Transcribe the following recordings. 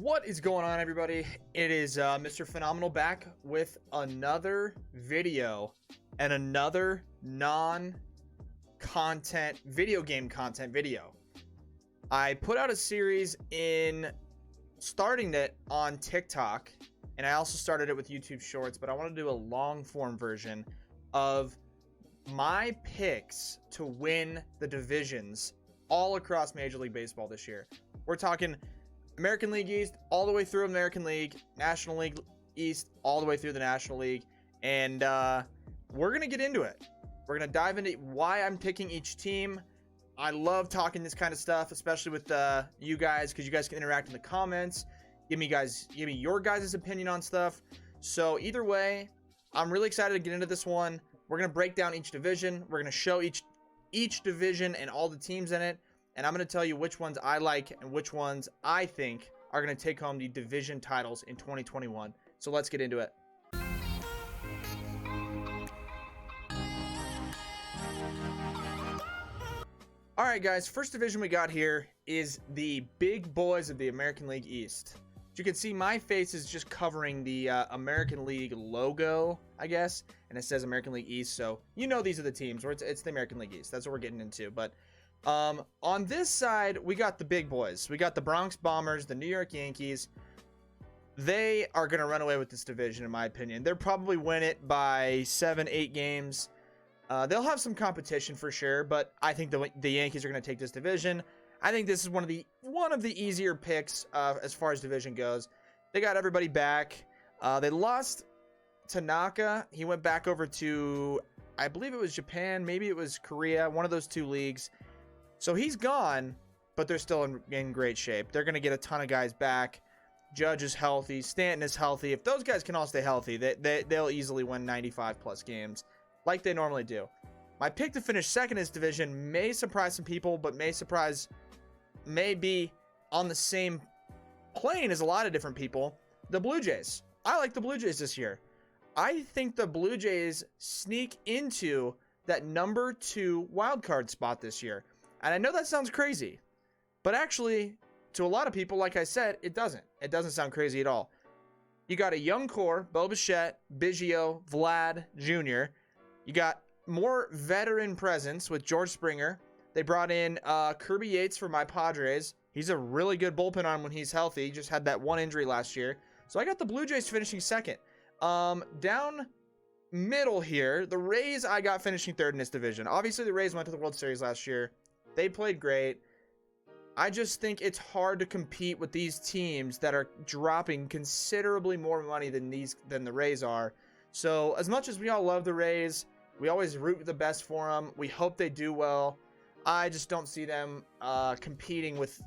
What is going on, everybody? It is Mr. Phenomenal back with another video and another non-content video game content video. I put out a series in starting it on TikTok, and I also started it with YouTube Shorts, but I want to do a long form version of my picks to win the divisions all across Major League Baseball this year. We're talking American League East all the way through American League, National League East all the way through the National League, and we're going to get into it. We're going to dive into why I'm picking each team. I love talking this kind of stuff, especially with you guys, because you guys can interact in the comments. Give me your guys' opinion on stuff. So either way, I'm really excited to get into this one. We're going to break down each division. We're going to show each division and all the teams in it. And I'm going to tell you which ones I like and which ones I think are going to take home the division titles in 2021. So let's get into it. All right, guys, first division we got here is the big boys of the American League East. As you can see, my face is just covering the American League logo, I guess, and it says American League East. So you know these are the teams, or it's the American League East. That's what we're getting into. But on this side, we got the big boys. We got the Bronx Bombers, the New York Yankees. They are going to run away with this division, in my opinion. They'll probably win it by 7-8 games. They'll have some competition for sure, but I think the Yankees are going to take this division. I think this is one of the easier picks as far as division goes. They got everybody back. They lost Tanaka. He went back over to, I believe it was Japan, maybe it was Korea, one of those two leagues. So he's gone, but they're still in great shape. They're going to get a ton of guys back. Judge is healthy. Stanton is healthy. If those guys can all stay healthy, they'll easily win 95-plus games like they normally do. My pick to finish second in this division may surprise some people, but may be on the same plane as a lot of different people. The Blue Jays. I like the Blue Jays this year. I think the Blue Jays sneak into that number 2 wild card spot this year. And I know that sounds crazy, but actually, to a lot of people, like I said, it doesn't. It doesn't sound crazy at all. You got a young core, Bo Bichette, Biggio, Vlad Jr. You got more veteran presence with George Springer. They brought in Kirby Yates for my Padres. He's a really good bullpen arm when he's healthy. He just had that one injury last year. So I got the Blue Jays finishing second. Down middle here, the Rays I got finishing third in this division. Obviously, the Rays went to the World Series last year. They played great. I just think it's hard to compete with these teams that are dropping considerably more money than the Rays are. So as much as we all love the Rays, we always root the best for them. We hope they do well. I just don't see them competing with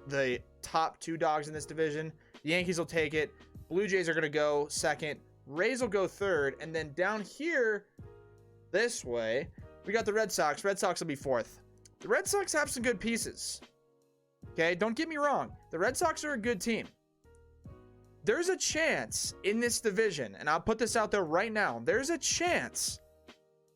the top 2 dogs in this division. The Yankees will take it. Blue Jays are going to go second. Rays will go third. And then down here, this way, we got the Red Sox. Red Sox will be fourth. The Red Sox have some good pieces. Okay, don't get me wrong. The Red Sox are a good team. There's a chance in this division, and I'll put this out there right now. There's a chance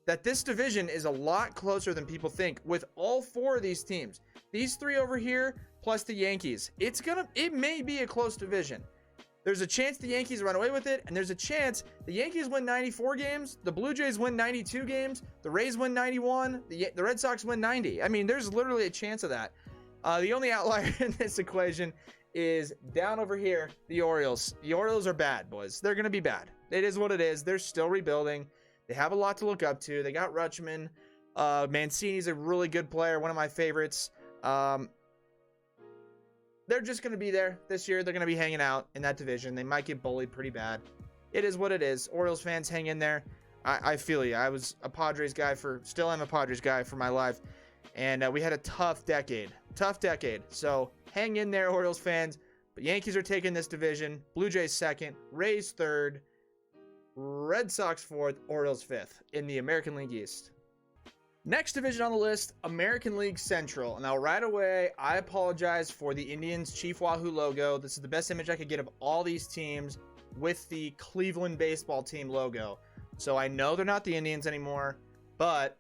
that this division is a lot closer than people think with all 4 of these teams. These 3 over here, plus the Yankees. It may be a close division. There's a chance the Yankees run away with it, and there's a chance the Yankees win 94 games, the Blue Jays win 92 games, the Rays win 91, the Red Sox win 90. I mean, there's literally a chance of that. The only outlier in this equation is down over here, the Orioles. The Orioles are bad, boys. They're going to be bad. It is what it is. They're still rebuilding. They have a lot to look up to. They got Rutschman. Mancini's a really good player, one of my favorites. They're just going to be there this year. They're going to be hanging out in that division. They might get bullied pretty bad. It is what it is. Orioles fans, hang in there. I feel you. I was a Padres guy still am a Padres guy for my life. And we had a tough decade. So hang in there, Orioles fans. But Yankees are taking this division. Blue Jays second. Rays third. Red Sox fourth. Orioles fifth in the American League East. Next division on the list, American League Central. Now, right away, I apologize for the Indians Chief Wahoo logo. This is the best image I could get of all these teams with the Cleveland baseball team logo. So I know they're not the Indians anymore, but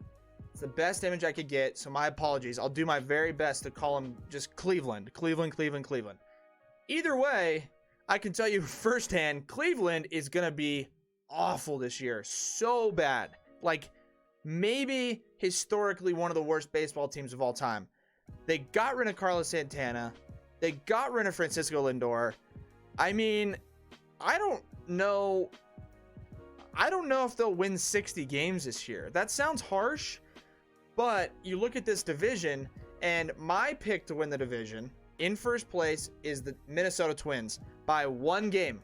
it's the best image I could get. So my apologies. I'll do my very best to call them just Cleveland. Either way, I can tell you firsthand, Cleveland is going to be awful this year. So bad. Like, maybe historically one of the worst baseball teams of all time. They got rid of Carlos Santana. They got rid of Francisco Lindor. I mean, I don't know if they'll win 60 games this year. That sounds harsh, but you look at this division, and my pick to win the division in first place is the Minnesota Twins by 1 game.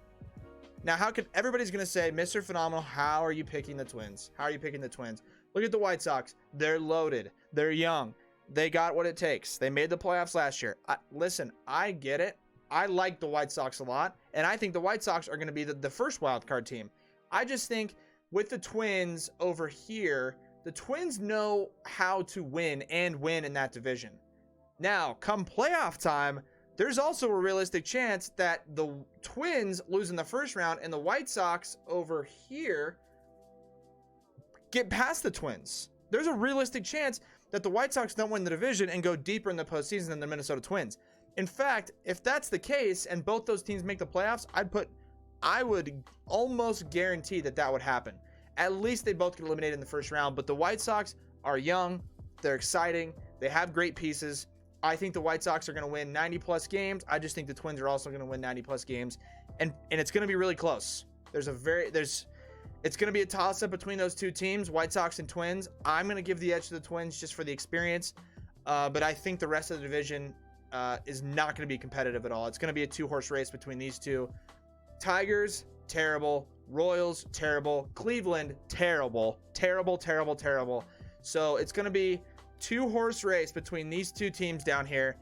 Now, everybody's going to say, Mr. Phenomenal, how are you picking the Twins? How are you picking the Twins? Look at the White Sox. They're loaded. They're young. They got what it takes. They made the playoffs last year. Listen, I get it. I like the White Sox a lot, and I think the White Sox are going to be the first wild card team. I just think with the Twins over here, the Twins know how to win and win in that division. Now, come playoff time, there's also a realistic chance that the Twins lose in the first round and the White Sox over here get past the Twins. There's a realistic chance that the White Sox don't win the division and go deeper in the postseason than the Minnesota Twins. In fact, if that's the case and both those teams make the playoffs, I would almost guarantee that would happen. At least they both get eliminated in the first round, but the White Sox are young, they're exciting, they have great pieces. I think the White Sox are going to win 90 plus games. I just think the Twins are also going to win 90 plus games, and it's going to be really close. It's going to be a toss-up between those two teams, White Sox and Twins. I'm going to give the edge to the Twins just for the experience, but I think the rest of the division is not going to be competitive at all. It's going to be a two-horse race between these two. Tigers, terrible. Royals, terrible. Cleveland, terrible. Terrible. So it's going to be two-horse race between these two teams down here,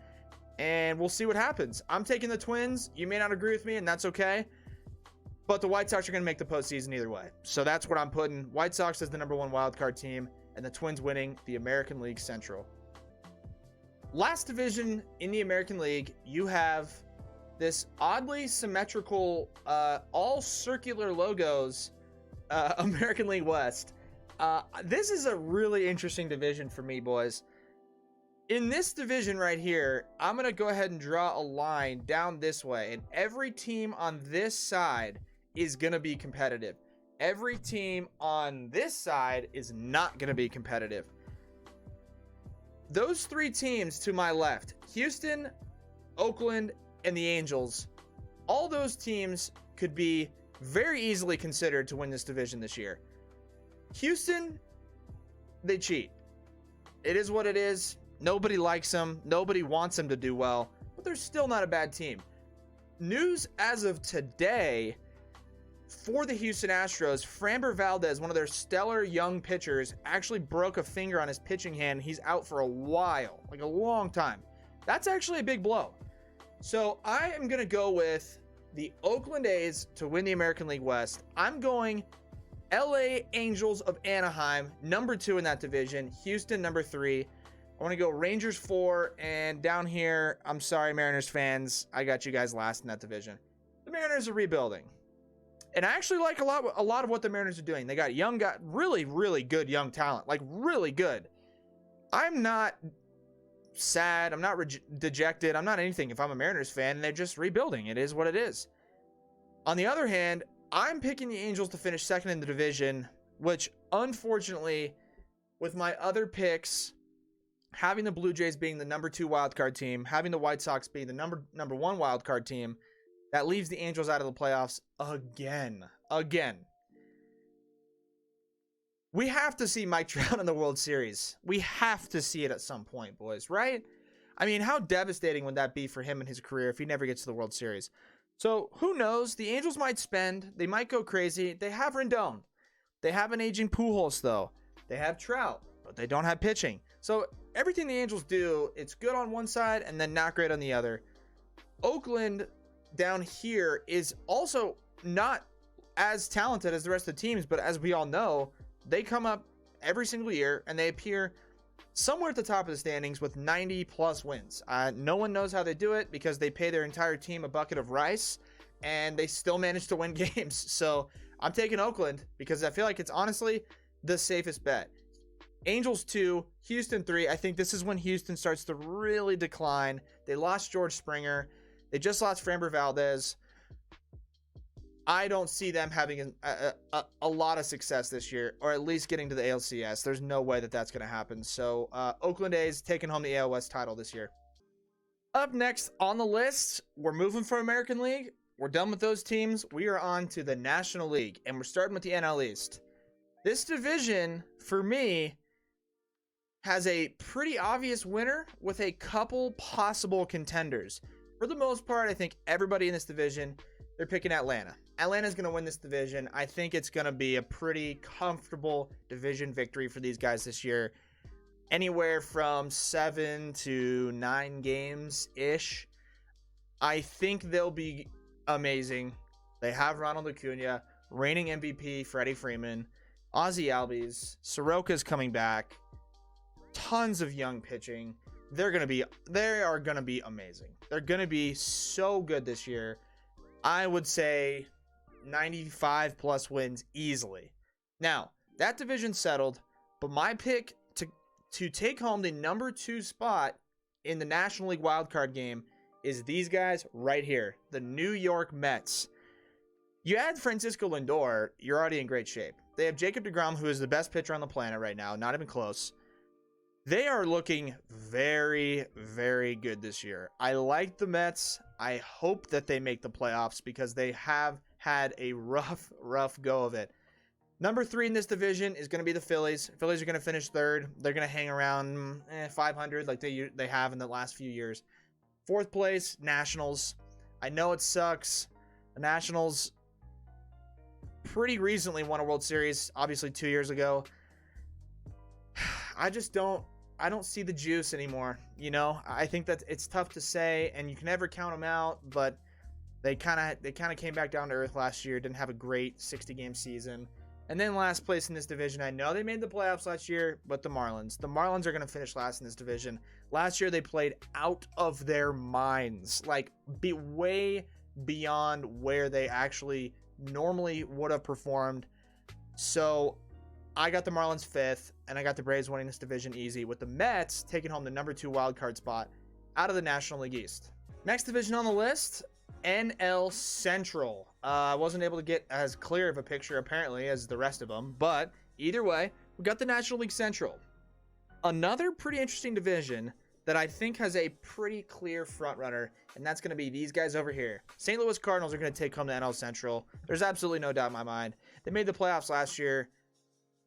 and we'll see what happens. I'm taking the Twins. You may not agree with me, and that's okay. But the White Sox are going to make the postseason either way. So that's what I'm putting. White Sox as the number 1 wildcard team, and the Twins winning the American League Central. Last division in the American League, you have this oddly symmetrical, all circular logos, American League West. This is a really interesting division for me, boys. In this division right here, I'm going to go ahead and draw a line down this way, and every team on this side is going to be competitive. Every team on this side is not going to be competitive. Those 3 teams to my left, Houston, Oakland, and the Angels, all those teams could be very easily considered to win this division this year. Houston, they cheat. It is what it is. Nobody likes them. Nobody wants them to do well, but they're still not a bad team. News as of today for the Houston Astros, Framber Valdez, one of their stellar young pitchers, actually broke a finger on his pitching hand. He's out for a while, like a long time. That's actually a big blow. So I am going to go with the Oakland A's to win the American League West. I'm going LA Angels of Anaheim, number 2 in that division. Houston, number 3. I want to go Rangers 4, and down here, I'm sorry, Mariners fans, I got you guys last in that division. The Mariners are rebuilding, and I actually like a lot of what the Mariners are doing. They got really, really good young talent, like really good. I'm not sad. I'm not dejected. I'm not anything if I'm a Mariners fan. They're just rebuilding. It is what it is. On the other hand, I'm picking the Angels to finish second in the division, which unfortunately, with my other picks, having the Blue Jays being the number 2 wildcard team, having the White Sox being the number 1 wildcard team, that leaves the Angels out of the playoffs again. We have to see Mike Trout in the World Series. We have to see it at some point, boys, right? I mean, how devastating would that be for him in his career if he never gets to the World Series? So, who knows? The Angels might spend. They might go crazy. They have Rendon. They have an aging Pujols, though. They have Trout, but they don't have pitching. So, everything the Angels do, it's good on one side and then not great on the other. Oakland down here is also not as talented as the rest of the teams, but as we all know, they come up every single year and they appear somewhere at the top of the standings with 90 plus wins. No one knows how they do it because they pay their entire team a bucket of rice and they still manage to win games. So I'm taking Oakland because I feel like it's honestly the safest bet. Angels 2, Houston 3. I think this is when Houston starts to really decline. They lost George Springer. They just lost Framber Valdez. I don't see them having a lot of success this year, or at least getting to the ALCS. There's no way that that's going to happen. So Oakland A's taking home the AL West title this year. Up next on the list, we're moving from American League. We're done with those teams. We are on to the National League, and we're starting with the NL East. This division, for me, has a pretty obvious winner with a couple possible contenders. For the most part, I think everybody in this division, they're picking Atlanta. Atlanta's going to win this division. I think it's going to be a pretty comfortable division victory for these guys this year. Anywhere from 7 to 9 games-ish. I think they'll be amazing. They have Ronald Acuna, reigning MVP Freddie Freeman, Ozzie Albies, Soroka's coming back. Tons of young pitching. They are going to be amazing. They're going to be so good this year. I would say 95 plus wins easily. Now, that division's settled, but my pick to take home the number 2 spot in the National League wildcard game is these guys right here, the New York Mets. You add Francisco Lindor, you're already in great shape. They have Jacob deGrom, who is the best pitcher on the planet right now, not even close. They are looking very, very good this year. I like the Mets. I hope that they make the playoffs because they have had a rough go of it. Number 3 in this division is going to be the Phillies. Phillies are going to finish 3rd. They're going to hang around 500 like they have in the last few years. 4th place, Nationals. I know it sucks. The Nationals pretty recently won a World Series, obviously 2 years ago. I don't see the juice anymore. You know, I think that it's tough to say, and you can never count them out, but they kind of came back down to earth last year, didn't have a great 60-game season. And then last place in this division, I know they made the playoffs last year, but the Marlins. The Marlins are going to finish last in this division. Last year, they played out of their minds, like way beyond where they actually normally would have performed. So I got the Marlins 5th, and I got the Braves winning this division easy, with the Mets taking home the number 2 wildcard spot out of the National League East. Next division on the list, NL Central. I wasn't able to get as clear of a picture, apparently, as the rest of them, but either way, we got the National League Central. Another pretty interesting division that I think has a pretty clear frontrunner, and that's going to be these guys over here. St. Louis Cardinals are going to take home the NL Central. There's absolutely no doubt in my mind. They made the playoffs last year.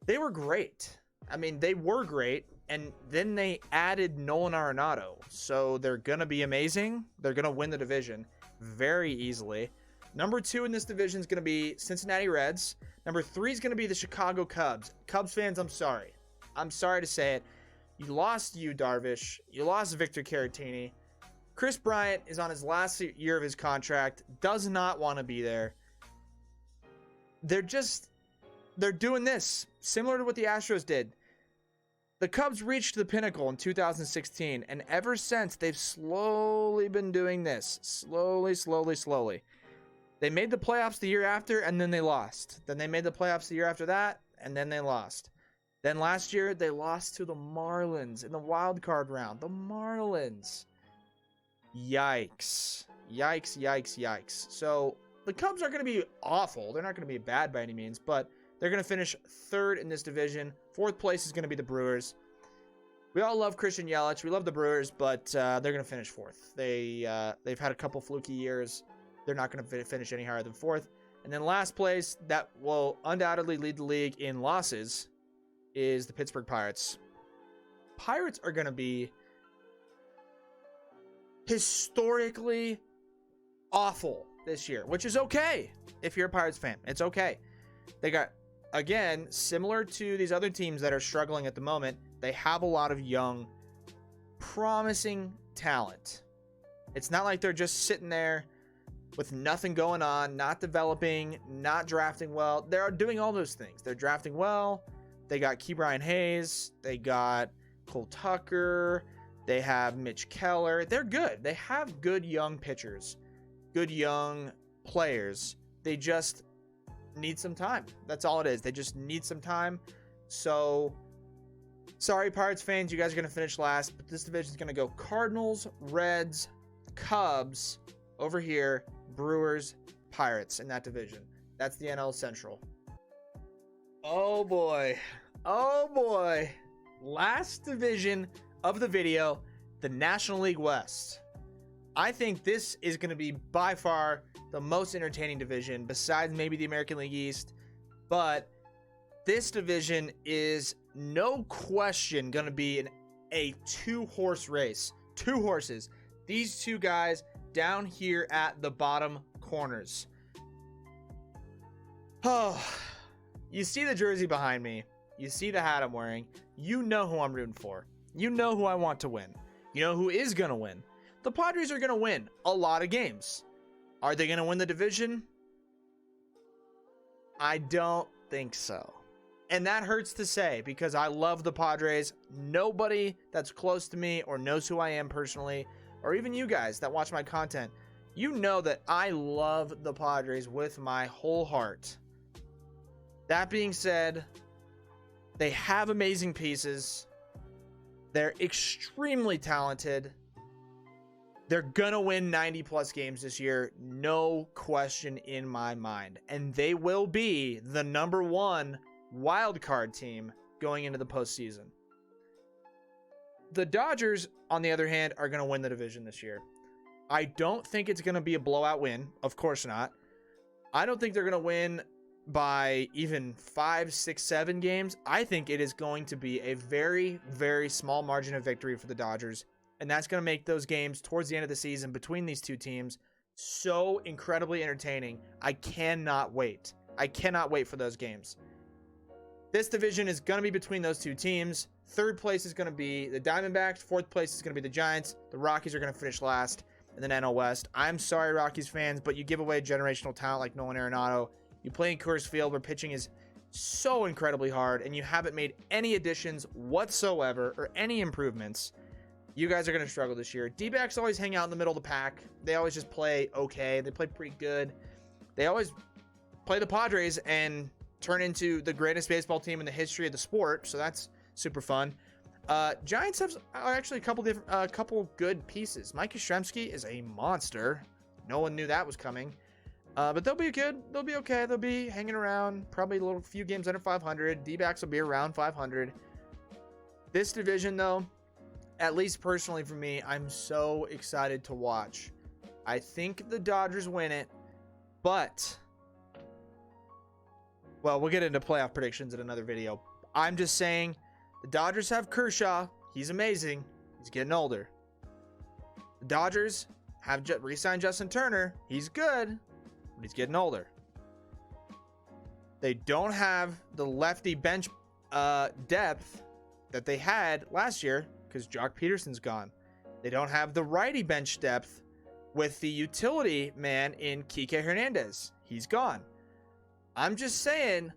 They were great. I mean, they were great, and then they added Nolan Arenado. So they're going to be amazing. They're going to win the division very easily. Number 2 in this division is going to be Cincinnati Reds. Number 3 is going to be the Chicago Cubs. Cubs fans, I'm sorry. I'm sorry to say it. You lost Yu Darvish. You lost Victor Caratini. Chris Bryant is on his last year of his contract. Does not want to be there. They're doing this, similar to what the Astros did. The Cubs reached the pinnacle in 2016, and ever since, they've slowly been doing this. Slowly. They made the playoffs the year after, and then they lost. Then they made the playoffs the year after that, and then they lost. Then last year, they lost to the Marlins in the wild card round. The Marlins. Yikes. So, the Cubs are going to be awful. They're not going to be bad by any means, but they're going to finish 3rd in this division. 4th place is going to be the Brewers. We all love Christian Yelich. We love the Brewers, but they're going to finish 4th. They've had a couple fluky years. They're not going to finish any higher than 4th. And then last place, that will undoubtedly lead the league in losses, is the Pittsburgh Pirates. Pirates are going to be historically awful this year, which is okay if you're a Pirates fan. It's okay. They got, again, similar to these other teams that are struggling at the moment, they have a lot of young, promising talent. It's not like they're just sitting there with nothing going on, not developing, not drafting well. They're doing all those things. They're drafting well. They got Ke'Bryan Hayes. They got Cole Tucker. They have Mitch Keller. They're good. They have good young pitchers, good young players. They just need some time. That's all it is. They just need some time. So, sorry, Pirates fans, you guys are going to finish last, but this division is going to go Cardinals, Reds, Cubs, Over here, Brewers, Pirates in that division. That's the NL Central. Oh boy. Oh boy. Last division of the video, the National League West. I think this is going to be by far the most entertaining division besides maybe the American League East. But this division is no question going to be a two-horse race. Two horses. These two guys down here at the bottom corners. Oh, you see the jersey behind me. You see the hat I'm wearing. You know who I'm rooting for. You know who I want to win. You know who is going to win. The Padres are going to win a lot of games. Are they going to win the division? I don't think so. And that hurts to say because I love the Padres. Nobody that's close to me or knows who I am personally, or even you guys that watch my content, you know that I love the Padres with my whole heart. That being said, they have amazing pieces. They're extremely talented. They're going to win 90 plus games this year. No question in my mind. And they will be the number one wild card team going into the postseason. The Dodgers, on the other hand, are going to win the division this year. I don't think it's going to be a blowout win. Of course not. I don't think they're going to win by even 5, 6, 7 games. I think it is going to be a very, very small margin of victory for the Dodgers. And that's going to make those games towards the end of the season between these two teams so incredibly entertaining. I cannot wait. I cannot wait for those games. This division is going to be between those two teams. Third place is going to be the Diamondbacks. Fourth place is going to be the Giants. The Rockies are going to finish last in the NL West. I'm sorry, Rockies fans, but you give away generational talent like Nolan Arenado. You play in Coors Field where pitching is so incredibly hard, and you haven't made any additions whatsoever or any improvements. You guys are going to struggle this year. D-backs always hang out in the middle of the pack. They always just play okay. They play pretty good. They always play the Padres and turn into the greatest baseball team in the history of the sport, so that's super fun. Giants are actually a couple good pieces. Mike Yastrzemski is a monster. No one knew that was coming. But they'll be good. They'll be okay. They'll be hanging around. Probably a few games under 500. D-backs will be around 500. This division, though, at least personally for me, I'm so excited to watch. I think the Dodgers win it, but, well, we'll get into playoff predictions in another video. I'm just saying the Dodgers have Kershaw. He's amazing. He's getting older. The Dodgers have re-signed Justin Turner. He's good, but he's getting older. They don't have the lefty bench depth that they had last year because Jock Peterson's gone. They don't have the righty bench depth with the utility man in Kike Hernandez. He's gone. I'm just saying,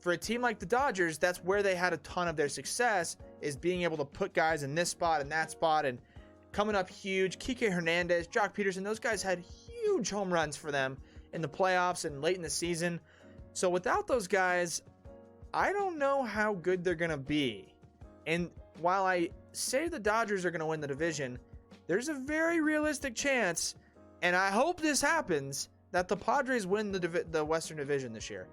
for a team like the Dodgers, that's where they had a ton of their success, is being able to put guys in this spot and that spot and coming up huge. Kike Hernandez, Jock Peterson, those guys had huge home runs for them in the playoffs and late in the season. So without those guys, I don't know how good they're going to be. And while I say the Dodgers are going to win the division, there's a very realistic chance, and I hope this happens, that the Padres win the Western Division this year.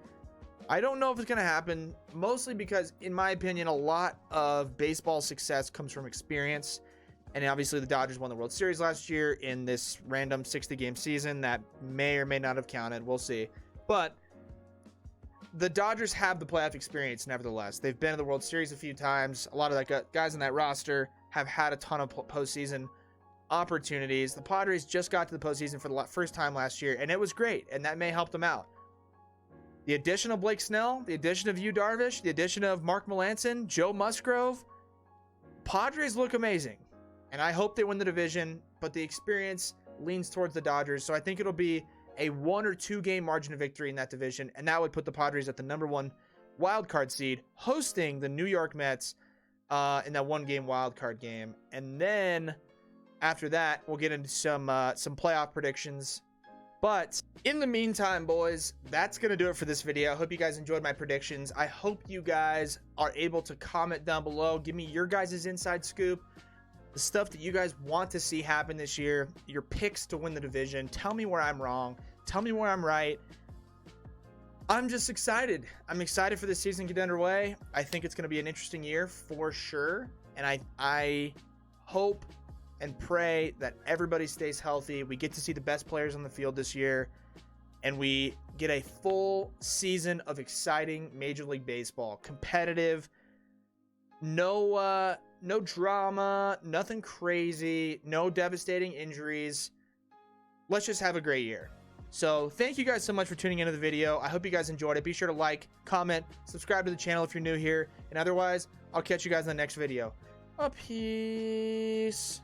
I don't know if it's going to happen, mostly because, in my opinion, a lot of baseball success comes from experience. And obviously the Dodgers won the World Series last year in this random 60-game season that may or may not have counted. We'll see. But the Dodgers have the playoff experience nevertheless. They've been to the World Series a few times. A lot of the guys on that roster have had a ton of postseason opportunities. The Padres just got to the postseason for the first time last year, and it was great, and that may help them out. The addition of Blake Snell, the addition of Yu Darvish, the addition of Mark Melancon, Joe Musgrove, Padres look amazing. And I hope they win the division, but the experience leans towards the Dodgers, so I think it'll be a 1 or 2 game margin of victory in that division, and that would put the Padres at the number 1 wild card seed, hosting the New York Mets in that 1 game wild card game. And then after that, we'll get into some playoff predictions. But in the meantime, boys, that's going to do it for this video. I hope you guys enjoyed my predictions. I hope you guys are able to comment down below. Give me your guys' inside scoop. the stuff that you guys want to see happen this year, your picks to win the division. Tell me where I'm wrong. Tell me where I'm right. I'm just excited. I'm excited for this season to get underway. I think it's going to be an interesting year for sure. And I hope and pray that everybody stays healthy. We get to see the best players on the field this year. And we get a full season of exciting Major League Baseball. Competitive. No drama. Nothing crazy. No devastating injuries. Let's just have a great year. So thank you guys so much for tuning into the video. I hope you guys enjoyed it. Be sure to like, comment, subscribe to the channel if you're new here. And otherwise, I'll catch you guys in the next video. Peace.